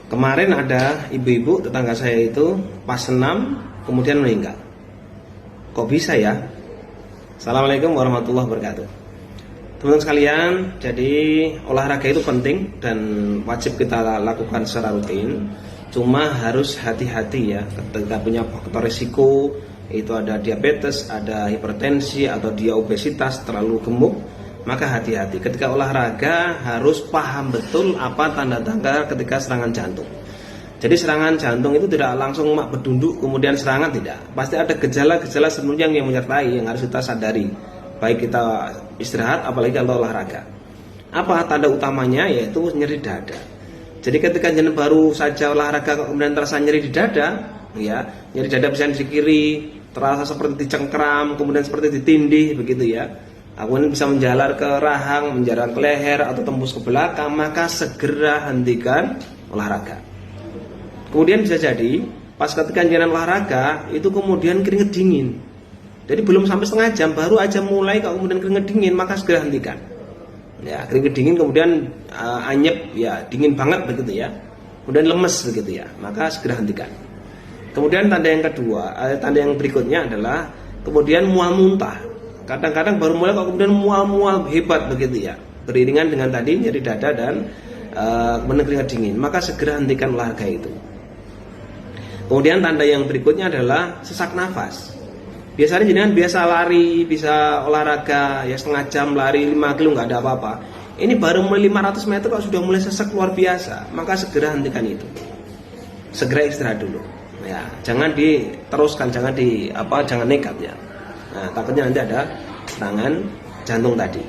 Kemarin ada ibu-ibu tetangga saya itu pas senam kemudian meninggal. Kok bisa ya? Assalamualaikum warahmatullahi wabarakatuh. Teman-teman sekalian, jadi olahraga itu penting dan wajib kita lakukan secara rutin. Cuma harus hati-hati ya, ketika punya faktor risiko, itu ada diabetes, ada hipertensi, atau dia obesitas, terlalu gemuk, maka hati-hati. Ketika olahraga harus paham betul apa tanda-tanda ketika serangan jantung. Jadi serangan jantung itu tidak langsung berdunduk kemudian serangan, tidak. Pasti ada gejala-gejala sebelumnya yang menyertai yang harus kita sadari. Baik kita istirahat apalagi kalau olahraga. Apa tanda utamanya? Yaitu nyeri dada. Jadi ketika jenengan baru saja olahraga kemudian terasa nyeri di dada, ya, nyeri dada bisa di kiri, terasa seperti dicengkram, kemudian seperti ditindih begitu ya. Kemudian bisa menjalar ke rahang, menjalar ke leher atau tembus ke belakang, maka segera hentikan olahraga. Kemudian bisa jadi pas ketika jenengan olahraga itu kemudian keringet dingin. Jadi belum sampai setengah jam baru aja mulai kalau kemudian keringet dingin, maka segera hentikan. Ya, keringet dingin kemudian anyep ya, dingin banget begitu ya. Kemudian lemes begitu ya, maka segera hentikan. Kemudian tanda yang kedua, tanda yang berikutnya adalah kemudian mual muntah. Kadang-kadang baru mulai kok kemudian mual-mual hebat begitu ya, beriringan dengan tadi nyeri dada dan kemudian keringat dingin, maka segera hentikan olahraga itu. Kemudian tanda yang berikutnya adalah sesak nafas. Biasanya jenengan biasa lari, bisa olahraga ya setengah jam lari 5 kilo nggak ada apa-apa. Ini baru mulai 500 meter kok sudah mulai sesak luar biasa, maka segera hentikan itu. Segera istirahat dulu. Ya, jangan diteruskan, jangan nekat ya. Nah, takutnya nanti ada serangan jantung tadi.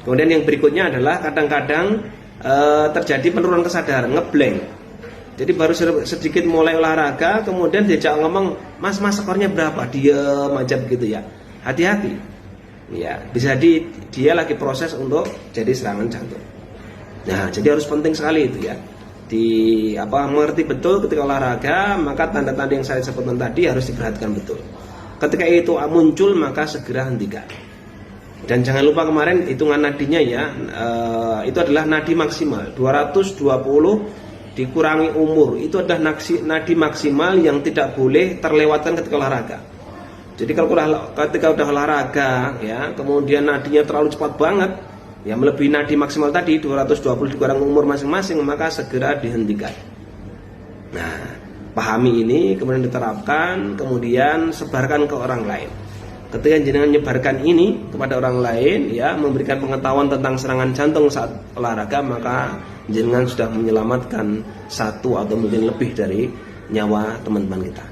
Kemudian yang berikutnya adalah kadang-kadang terjadi penurunan kesadaran, ngeblank. Jadi baru sedikit mulai olahraga, kemudian diajak ngomong, mas skornya berapa? Diam aja begitu ya. Hati-hati. Ya, bisa dia lagi proses untuk jadi serangan jantung. Nah, jadi harus penting sekali itu ya. Mengerti betul ketika olahraga, maka tanda-tanda yang saya sebutkan tadi harus diperhatikan betul. Ketika itu muncul, maka segera hentikan. Dan jangan lupa kemarin hitungan nadinya ya, itu adalah nadi maksimal 220 dikurangi umur, itu adalah nadi maksimal yang tidak boleh terlewatkan ketika olahraga. Jadi kalau ketika udah olahraga ya, kemudian nadinya terlalu cepat banget ya, melebihi nadi maksimal tadi 220 dikurangi umur masing-masing, maka segera dihentikan. Nah, pahami ini, kemudian diterapkan, kemudian sebarkan ke orang lain. Ketika jenengan menyebarkan ini kepada orang lain ya, memberikan pengetahuan tentang serangan jantung saat olahraga, maka jenengan sudah menyelamatkan satu atau mungkin lebih dari nyawa teman-teman kita.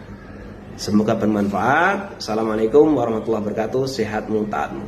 Semoga bermanfaat. Assalamualaikum warahmatullahi wabarakatuh. Sehat taatmu.